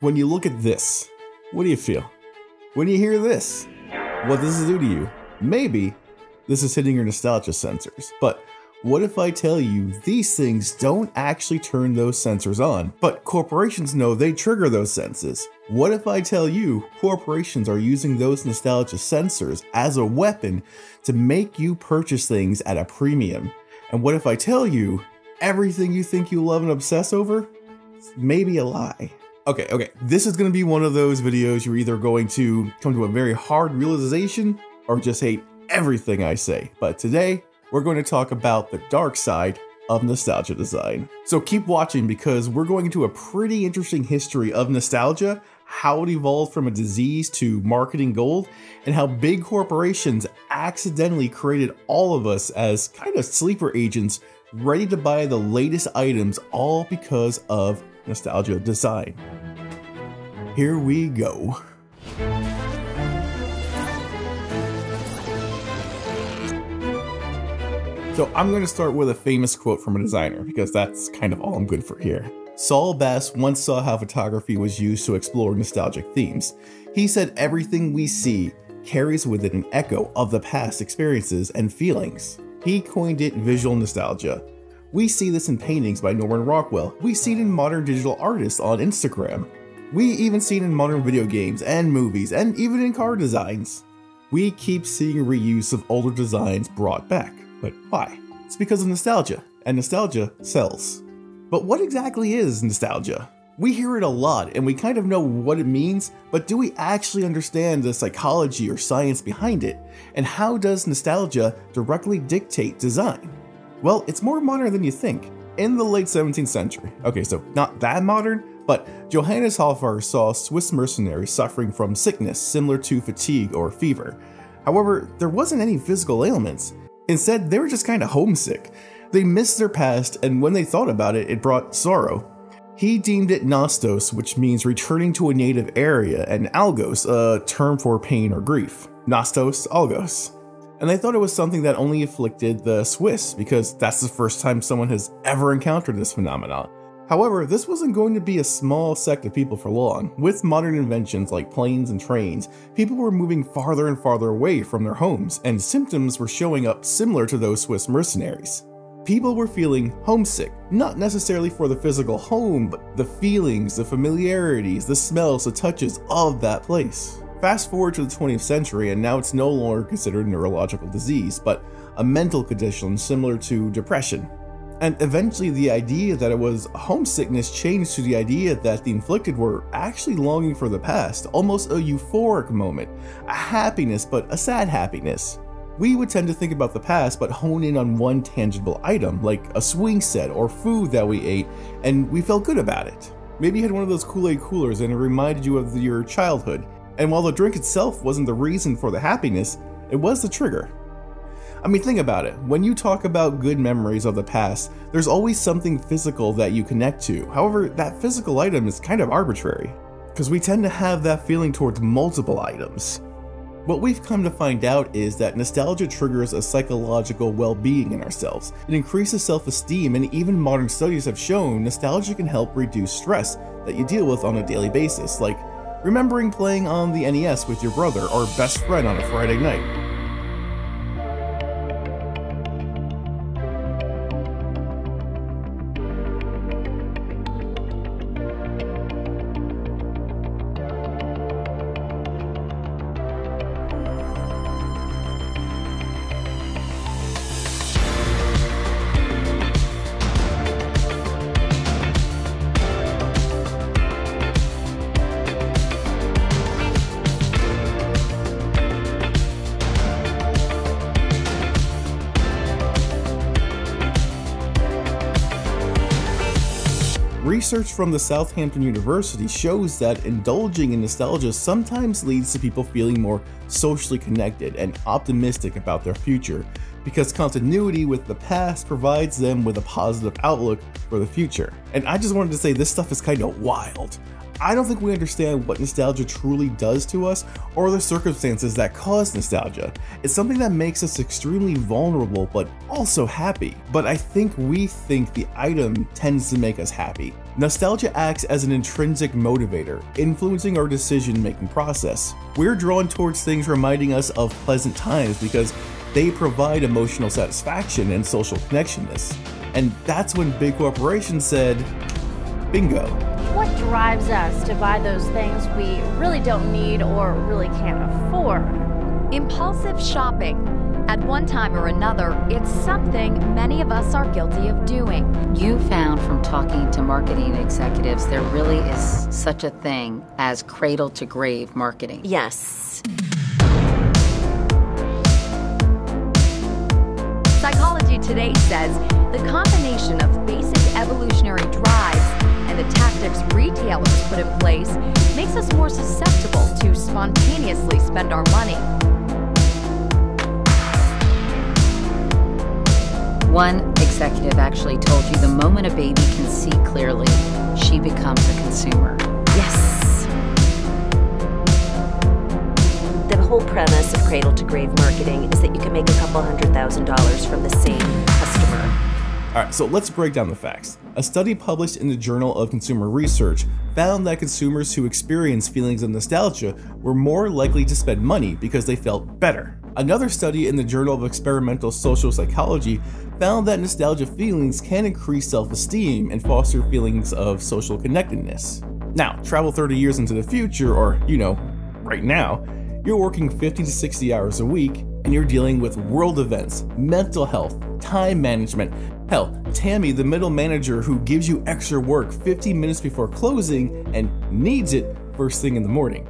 When you look at this, what do you feel? When you hear this, what does it do to you? Maybe this is hitting your nostalgia sensors, but what if I tell you these things don't actually turn those sensors on, but corporations know they trigger those senses? What if I tell you corporations are using those nostalgia sensors as a weapon to make you purchase things at a premium? And what if I tell you everything you think you love and obsess over is maybe a lie? Okay, this is going to be one of those videos you're either going to come to a very hard realization or just hate everything I say. But today, we're going to talk about the dark side of nostalgia design. So keep watching because we're going into a pretty interesting history of nostalgia, how it evolved from a disease to marketing gold, and how big corporations accidentally created all of us as kind of sleeper agents ready to buy the latest items, all because of nostalgia design. Here we go. So I'm going to start with a famous quote from a designer because that's kind of all I'm good for here. Saul Bass once saw how photography was used to explore nostalgic themes. He said everything we see carries with it an echo of the past experiences and feelings. He coined it visual nostalgia. We see this in paintings by Norman Rockwell. We see it in modern digital artists on Instagram. We even see it in modern video games and movies and even in car designs. We keep seeing reuse of older designs brought back. But why? It's because of nostalgia, and nostalgia sells. But what exactly is nostalgia? We hear it a lot and we kind of know what it means, but do we actually understand the psychology or science behind it? And how does nostalgia directly dictate design? Well, it's more modern than you think. In the late 17th century, okay, so not that modern, but Johannes Hofer saw Swiss mercenaries suffering from sickness similar to fatigue or fever. However, there wasn't any physical ailments. Instead, they were just kind of homesick. They missed their past, and when they thought about it, it brought sorrow. He deemed it nostos, which means returning to a native area, and algos, a term for pain or grief. Nostos, algos. And they thought it was something that only afflicted the Swiss, because that's the first time someone has ever encountered this phenomenon. However, this wasn't going to be a small sect of people for long. With modern inventions like planes and trains, people were moving farther and farther away from their homes, and symptoms were showing up similar to those Swiss mercenaries. People were feeling homesick, not necessarily for the physical home, but the feelings, the familiarities, the smells, the touches of that place. Fast forward to the 20th century, and now it's no longer considered a neurological disease, but a mental condition similar to depression. And eventually the idea that it was homesickness changed to the idea that the inflicted were actually longing for the past, almost a euphoric moment, a happiness but a sad happiness. We would tend to think about the past but hone in on one tangible item, like a swing set or food that we ate, and we felt good about it. Maybe you had one of those Kool-Aid coolers and it reminded you of your childhood, and while the drink itself wasn't the reason for the happiness, it was the trigger. I mean, think about it. When you talk about good memories of the past, there's always something physical that you connect to. However, that physical item is kind of arbitrary, because we tend to have that feeling towards multiple items. What we've come to find out is that nostalgia triggers a psychological well-being in ourselves. It increases self-esteem, and even modern studies have shown nostalgia can help reduce stress that you deal with on a daily basis, like remembering playing on the NES with your brother or best friend on a Friday night. Research from the Southampton University shows that indulging in nostalgia sometimes leads to people feeling more socially connected and optimistic about their future, because continuity with the past provides them with a positive outlook for the future. And I just wanted to say this stuff is kind of wild. I don't think we understand what nostalgia truly does to us or the circumstances that cause nostalgia. It's something that makes us extremely vulnerable but also happy. But I think we think the item tends to make us happy. Nostalgia acts as an intrinsic motivator, influencing our decision-making process. We're drawn towards things reminding us of pleasant times because they provide emotional satisfaction and social connectedness. And that's when big corporations said, bingo. What drives us to buy those things we really don't need or really can't afford? Impulsive shopping. At one time or another, it's something many of us are guilty of doing. You found from talking to marketing executives there really is such a thing as cradle-to-grave marketing. Yes. Psychology Today says the combination of basic evolutionary drives and the tactics retailers put in place makes us more susceptible to spontaneously spend our money. One executive actually told you the moment a baby can see clearly, she becomes a consumer. Yes. The whole premise of cradle-to-grave marketing is that you can make a couple $100,000 from the same customer. Alright, so let's break down the facts. A study published in the Journal of Consumer Research found that consumers who experience feelings of nostalgia were more likely to spend money because they felt better. Another study in the Journal of Experimental Social Psychology found that nostalgia feelings can increase self-esteem and foster feelings of social connectedness. Now, travel 30 years into the future, or, right now, you're working 50 to 60 hours a week, and you're dealing with world events, mental health, time management. Hell, Tammy, the middle manager who gives you extra work 50 minutes before closing and needs it first thing in the morning.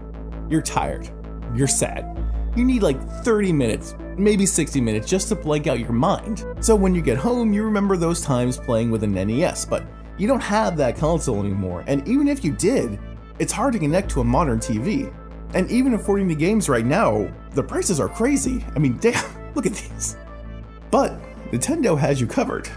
You're tired. You're sad. You need like 30 minutes, maybe 60 minutes just to blank out your mind. So when you get home, you remember those times playing with an NES, but you don't have that console anymore, and even if you did, it's hard to connect to a modern TV. And even affording the games right now, the prices are crazy. I mean, damn, look at these. But Nintendo has you covered.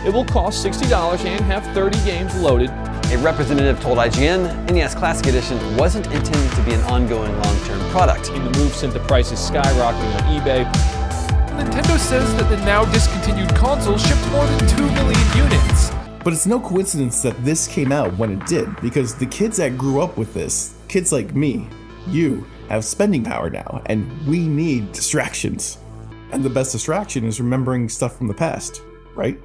It will cost $60 and have 30 games loaded. A representative told IGN, NES Classic Edition wasn't intended to be an ongoing long-term product. The move sent the prices skyrocketing on eBay. Nintendo says that the now discontinued console shipped more than 2 million units. But it's no coincidence that this came out when it did, because the kids that grew up with this, kids like me, you, have spending power now, and we need distractions. And the best distraction is remembering stuff from the past, right?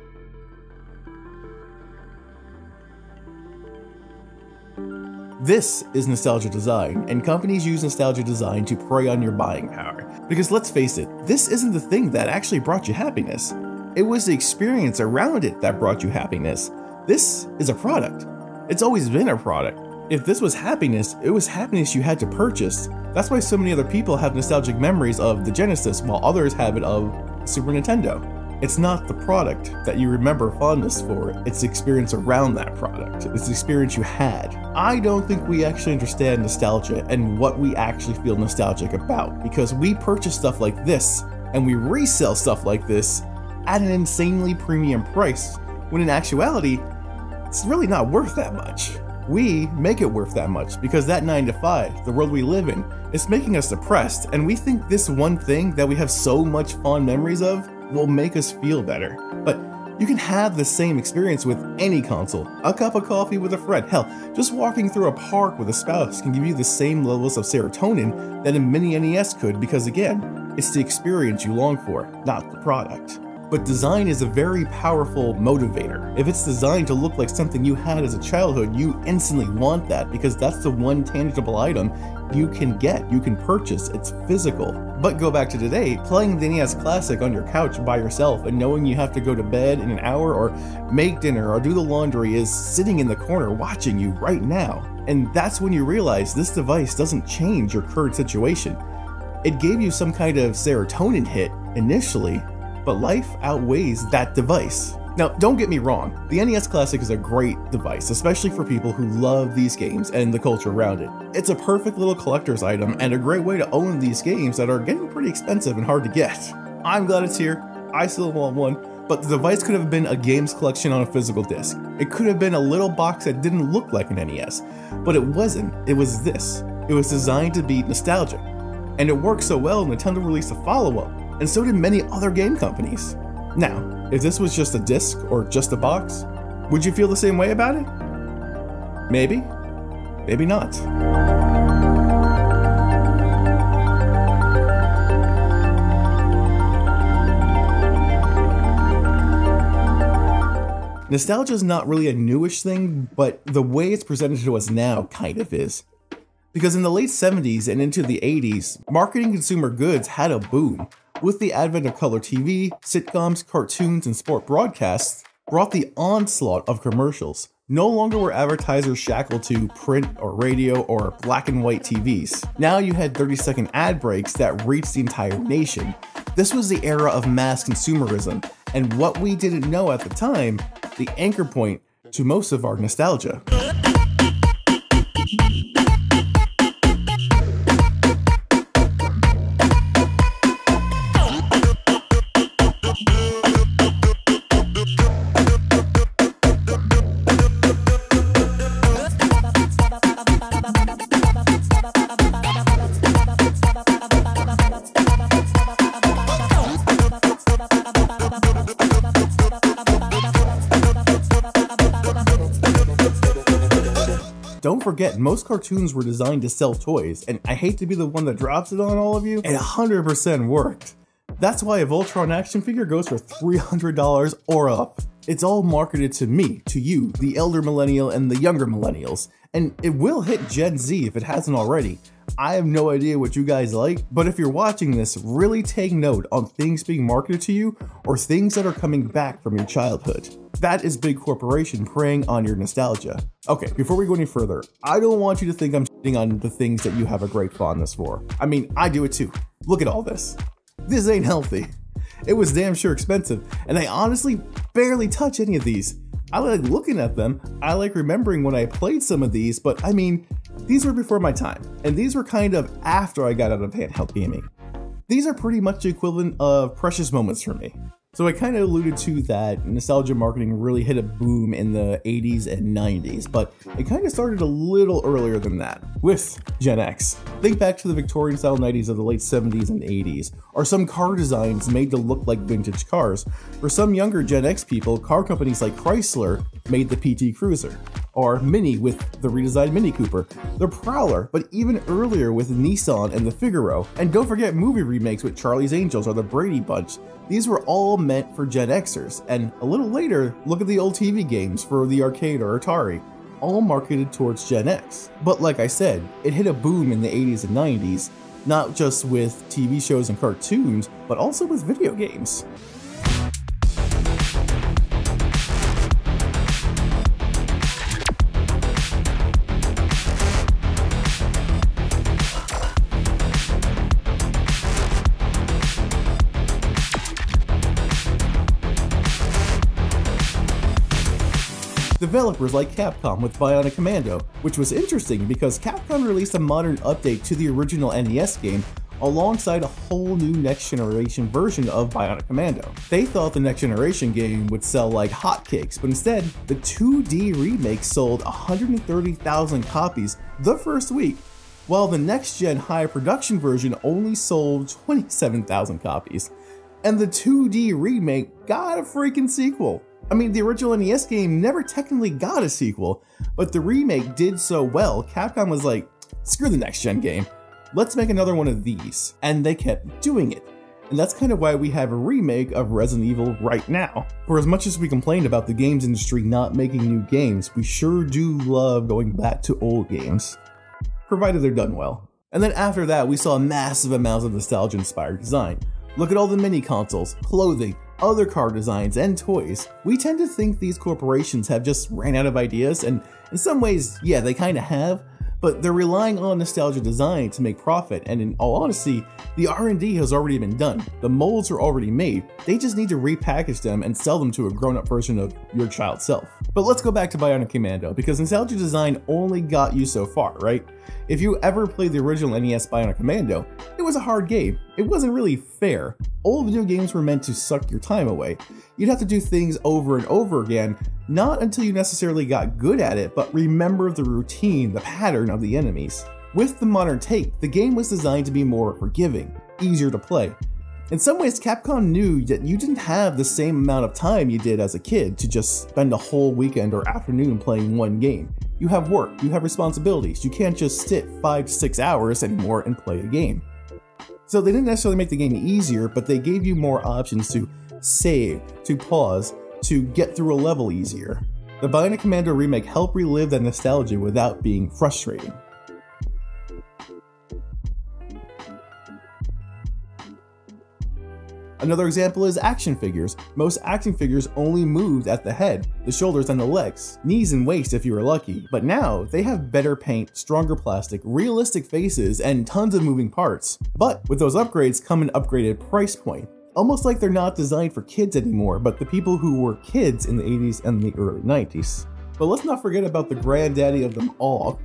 This is nostalgia design, and companies use nostalgia design to prey on your buying power. Because let's face it, this isn't the thing that actually brought you happiness. It was the experience around it that brought you happiness. This is a product. It's always been a product. If this was happiness, it was happiness you had to purchase. That's why so many other people have nostalgic memories of the Genesis while others have it of Super Nintendo. It's not the product that you remember fondness for, it's the experience around that product. It's the experience you had. I don't think we actually understand nostalgia and what we actually feel nostalgic about, because we purchase stuff like this and we resell stuff like this at an insanely premium price, when in actuality, it's really not worth that much. We make it worth that much because that 9 to 5, the world we live in, is making us depressed, and we think this one thing that we have so much fond memories of will make us feel better. But you can have the same experience with any console. A cup of coffee with a friend, hell, just walking through a park with a spouse can give you the same levels of serotonin that a mini NES could, because again, it's the experience you long for, not the product. But design is a very powerful motivator. If it's designed to look like something you had as a childhood, you instantly want that because that's the one tangible item you can get, you can purchase, it's physical. But go back to today, playing the NES Classic on your couch by yourself and knowing you have to go to bed in an hour or make dinner or do the laundry is sitting in the corner watching you right now. And that's when you realize this device doesn't change your current situation. It gave you some kind of serotonin hit initially, but life outweighs that device. Now, don't get me wrong, the NES Classic is a great device, especially for people who love these games and the culture around it. It's a perfect little collector's item and a great way to own these games that are getting pretty expensive and hard to get. I'm glad it's here, I still want one, but the device could have been a games collection on a physical disc. It could have been a little box that didn't look like an NES, but it wasn't, it was this. It was designed to be nostalgic. And it worked so well, Nintendo released a follow-up, and so did many other game companies. Now, if this was just a disc or just a box, would you feel the same way about it? Maybe, maybe not. Nostalgia is not really a newish thing, but the way it's presented to us now kind of is. Because in the late 70s and into the 80s, marketing consumer goods had a boom. With the advent of color TV, sitcoms, cartoons, and sport broadcasts, brought the onslaught of commercials. No longer were advertisers shackled to print or radio or black and white TVs. Now you had 30-second ad breaks that reached the entire nation. This was the era of mass consumerism, and what we didn't know at the time, the anchor point to most of our nostalgia. Don't forget, most cartoons were designed to sell toys, and I hate to be the one that drops it on all of you, it 100% worked. That's why a Voltron action figure goes for $300 or up. It's all marketed to me, to you, the elder millennial and the younger millennials, and it will hit Gen Z if it hasn't already. I have no idea what you guys like, but if you're watching this, really take note on things being marketed to you or things that are coming back from your childhood. That is big corporation preying on your nostalgia. Okay, before we go any further, I don't want you to think I'm shitting on the things that you have a great fondness for. I mean, I do it too. Look at all this. This ain't healthy. It was damn sure expensive, and I honestly barely touch any of these. I like looking at them, I like remembering when I played some of these, but I mean, these were before my time, and these were kind of after I got out of handheld gaming. These are pretty much the equivalent of precious moments for me. So I kind of alluded to that nostalgia marketing really hit a boom in the 80s and 90s, but it kind of started a little earlier than that, with Gen X. Think back to the Victorian style 90s of the late 70s and 80s, or some car designs made to look like vintage cars. For some younger Gen X people, car companies like Chrysler made the PT Cruiser, or Mini with the redesigned Mini Cooper, the Prowler, but even earlier with Nissan and the Figaro. And don't forget movie remakes with Charlie's Angels or the Brady Bunch. These were all meant for Gen Xers, and a little later, look at the old TV games for the arcade or Atari, all marketed towards Gen X. But like I said, it hit a boom in the 80s and 90s, not just with TV shows and cartoons, but also with video games. Developers like Capcom with Bionic Commando, which was interesting because Capcom released a modern update to the original NES game alongside a whole new next generation version of Bionic Commando. They thought the next generation game would sell like hotcakes, but instead, the 2D remake sold 130,000 copies the first week, while the next gen high production version only sold 27,000 copies. And the 2D remake got a freaking sequel. I mean, the original NES game never technically got a sequel, but the remake did so well, Capcom was like, screw the next gen game, let's make another one of these. And they kept doing it. And that's kind of why we have a remake of Resident Evil right now. For as much as we complained about the games industry not making new games, we sure do love going back to old games, provided they're done well. And then after that, we saw massive amounts of nostalgia-inspired design. Look at all the mini consoles, clothing, other car designs, and toys. We tend to think these corporations have just ran out of ideas, and in some ways, yeah, they kinda have, but they're relying on nostalgia design to make profit, and in all honesty, the R&D has already been done. The molds are already made, they just need to repackage them and sell them to a grown-up version of your child self. But let's go back to Bionic Commando, because nostalgia design only got you so far, right? If you ever played the original NES Bionic Commando, it was a hard game. It wasn't really fair. Old video games were meant to suck your time away. You'd have to do things over and over again, not until you necessarily got good at it, but remember the routine, the pattern of the enemies. With the modern take, the game was designed to be more forgiving, easier to play. In some ways, Capcom knew that you didn't have the same amount of time you did as a kid to just spend a whole weekend or afternoon playing one game. You have work, you have responsibilities, you can't just sit 5 to 6 hours anymore and play a game. So they didn't necessarily make the game easier, but they gave you more options to save, to pause, to get through a level easier. The Bionic Commando remake helped relive that nostalgia without being frustrating. Another example is action figures. Most action figures only moved at the head, the shoulders, and the legs, knees and waist if you were lucky, but now they have better paint, stronger plastic, realistic faces, and tons of moving parts. But with those upgrades come an upgraded price point. Almost like they're not designed for kids anymore, but the people who were kids in the 80s and the early 90s. But let's not forget about the granddaddy of them all.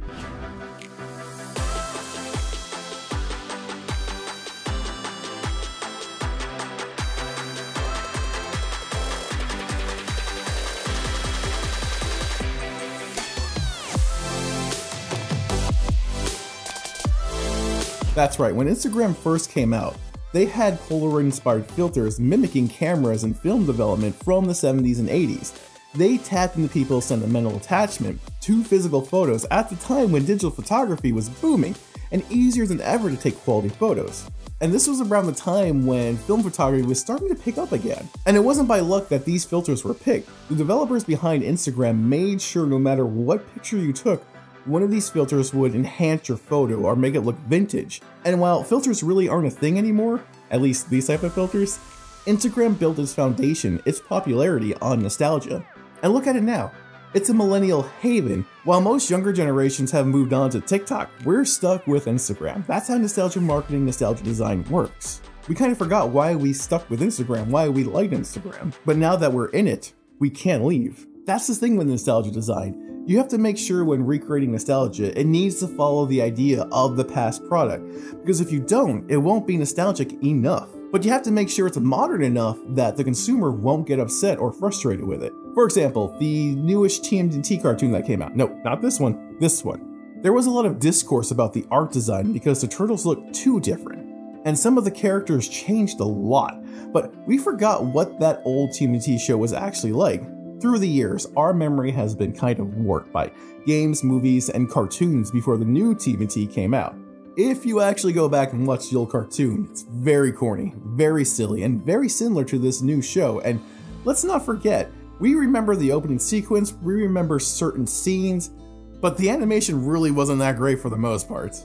That's right, when Instagram first came out, they had Polaroid-inspired filters mimicking cameras and film development from the 70s and 80s. They tapped into people's sentimental attachment to physical photos at the time when digital photography was booming and easier than ever to take quality photos. And this was around the time when film photography was starting to pick up again. And it wasn't by luck that these filters were picked. The developers behind Instagram made sure no matter what picture you took, one of these filters would enhance your photo or make it look vintage. And while filters really aren't a thing anymore, at least these type of filters, Instagram built its foundation, its popularity on nostalgia. And look at it now. It's a millennial haven. While most younger generations have moved on to TikTok, we're stuck with Instagram. That's how nostalgia marketing, nostalgia design works. We kind of forgot why we stuck with Instagram, why we liked Instagram. But now that we're in it, we can't leave. That's the thing with nostalgia design. You have to make sure when recreating nostalgia, it needs to follow the idea of the past product, because if you don't, it won't be nostalgic enough. But you have to make sure it's modern enough that the consumer won't get upset or frustrated with it. For example, the newish TMNT cartoon that came out. No, not this one, this one. There was a lot of discourse about the art design because the turtles looked too different, and some of the characters changed a lot, but we forgot what that old TMNT show was actually like. Through the years, our memory has been kind of warped by games, movies, and cartoons before the new TMNT came out. If you actually go back and watch the old cartoon, it's very corny, very silly, and very similar to this new show. And let's not forget, we remember the opening sequence, we remember certain scenes, but the animation really wasn't that great for the most part.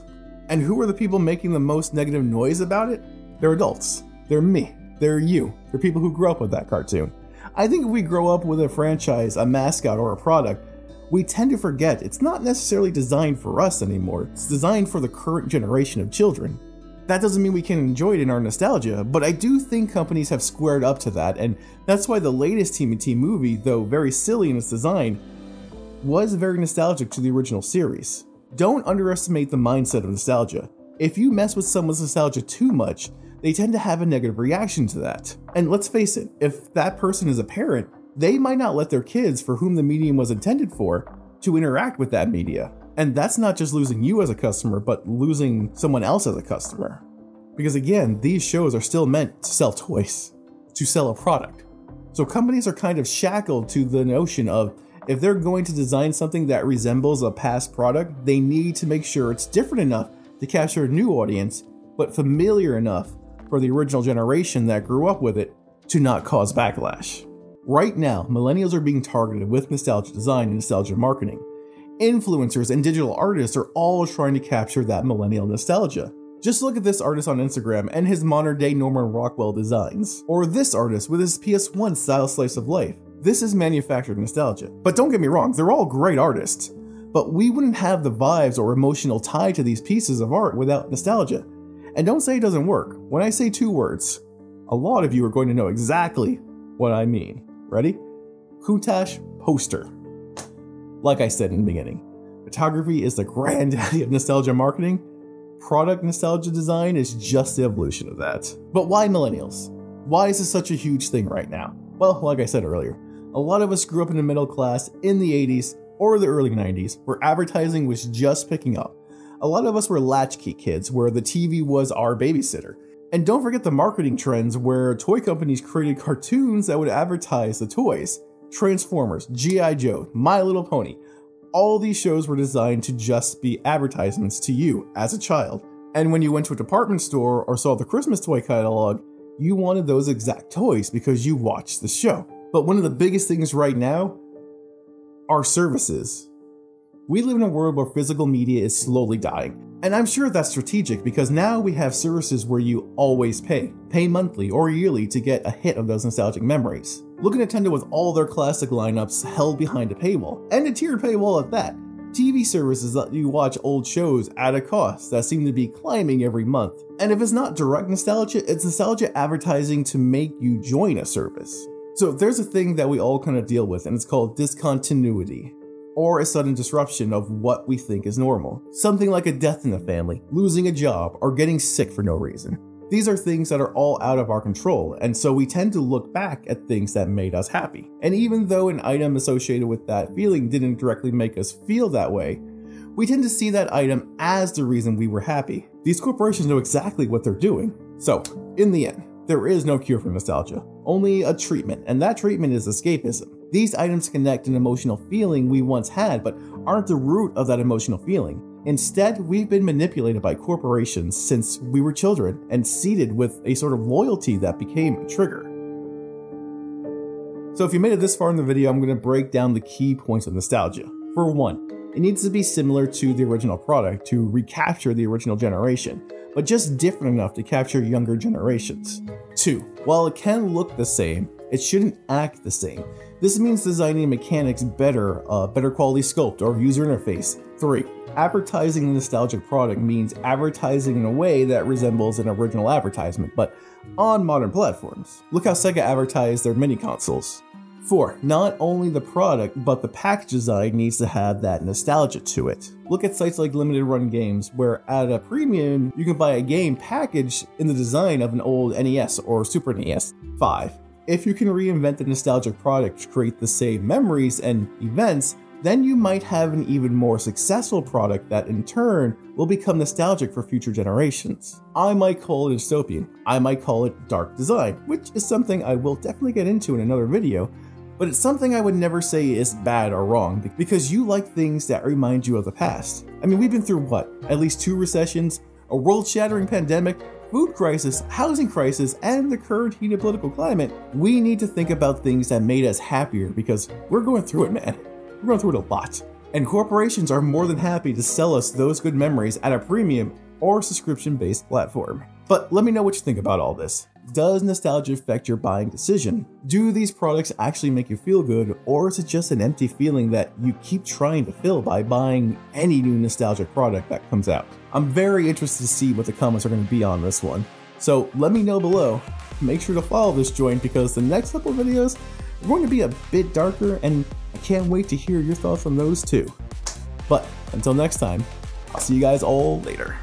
And who are the people making the most negative noise about it? They're adults. They're me. They're you. They're people who grew up with that cartoon. I think if we grow up with a franchise, a mascot, or a product, we tend to forget it's not necessarily designed for us anymore. It's designed for the current generation of children. That doesn't mean we can enjoy it in our nostalgia, but I do think companies have squared up to that, and that's why the latest TMNT movie, though very silly in its design, was very nostalgic to the original series. Don't underestimate the mindset of nostalgia. If you mess with someone's nostalgia too much, they tend to have a negative reaction to that. And let's face it, if that person is a parent, they might not let their kids, for whom the medium was intended for, to interact with that media. And that's not just losing you as a customer, but losing someone else as a customer. Because again, these shows are still meant to sell toys, to sell a product. So companies are kind of shackled to the notion of, if they're going to design something that resembles a past product, they need to make sure it's different enough to capture a new audience, but familiar enough for the original generation that grew up with it to not cause backlash. Right now, millennials are being targeted with nostalgia design and nostalgia marketing. Influencers and digital artists are all trying to capture that millennial nostalgia. Just look at this artist on Instagram and his modern day Norman Rockwell designs. Or this artist with his PS1 style slice of life. This is manufactured nostalgia. But don't get me wrong, they're all great artists. But we wouldn't have the vibes or emotional tie to these pieces of art without nostalgia. And don't say it doesn't work. When I say two words, a lot of you are going to know exactly what I mean. Ready? Kutash poster. Like I said in the beginning, photography is the granddaddy of nostalgia marketing. Product nostalgia design is just the evolution of that. But why millennials? Why is this such a huge thing right now? Well, like I said earlier, a lot of us grew up in the middle class in the 80s or the early 90s, where advertising was just picking up. A lot of us were latchkey kids, where the TV was our babysitter. And don't forget the marketing trends where toy companies created cartoons that would advertise the toys. Transformers, G.I. Joe, My Little Pony. All these shows were designed to just be advertisements to you as a child. And when you went to a department store or saw the Christmas toy catalog, you wanted those exact toys because you watched the show. But one of the biggest things right now are services. We live in a world where physical media is slowly dying. And I'm sure that's strategic because now we have services where you always pay monthly or yearly to get a hit of those nostalgic memories. Look at Nintendo with all their classic lineups held behind a paywall, and a tiered paywall at that. TV services let you watch old shows at a cost that seem to be climbing every month. And if it's not direct nostalgia, it's nostalgia advertising to make you join a service. So there's a thing that we all kind of deal with, and it's called discontinuity, or a sudden disruption of what we think is normal. Something like a death in the family, losing a job, or getting sick for no reason. These are things that are all out of our control, and so we tend to look back at things that made us happy. And even though an item associated with that feeling didn't directly make us feel that way, we tend to see that item as the reason we were happy. These corporations know exactly what they're doing. So, in the end, there is no cure for nostalgia, only a treatment, and that treatment is escapism. These items connect an emotional feeling we once had, but aren't the root of that emotional feeling. Instead, we've been manipulated by corporations since we were children and seeded with a sort of loyalty that became a trigger. So if you made it this far in the video, I'm going to break down the key points of nostalgia. For one, it needs to be similar to the original product to recapture the original generation, but just different enough to capture younger generations. 2, while it can look the same, it shouldn't act the same. This means designing mechanics better, better quality sculpt or user interface. 3, advertising a nostalgic product means advertising in a way that resembles an original advertisement, but on modern platforms. Look how Sega advertised their mini consoles. 4, not only the product, but the package design needs to have that nostalgia to it. Look at sites like Limited Run Games, where at a premium, you can buy a game packaged in the design of an old NES or Super NES. 5, if you can reinvent the nostalgic product to create the same memories and events, then you might have an even more successful product that in turn will become nostalgic for future generations. I might call it dystopian, I might call it dark design, which is something I will definitely get into in another video, but it's something I would never say is bad or wrong, because you like things that remind you of the past. I mean, we've been through what? At least 2 recessions, a world-shattering pandemic, food crisis, housing crisis, and the current heated political climate. We need to think about things that made us happier because we're going through it, man. We're going through it a lot. And corporations are more than happy to sell us those good memories at a premium or subscription-based platform. But let me know what you think about all this. Does nostalgia affect your buying decision? Do these products actually make you feel good, or is it just an empty feeling that you keep trying to fill by buying any new nostalgic product that comes out? I'm very interested to see what the comments are going to be on this one. So let me know below. Make sure to follow this joint because the next couple of videos are going to be a bit darker, and I can't wait to hear your thoughts on those too. But until next time, I'll see you guys all later.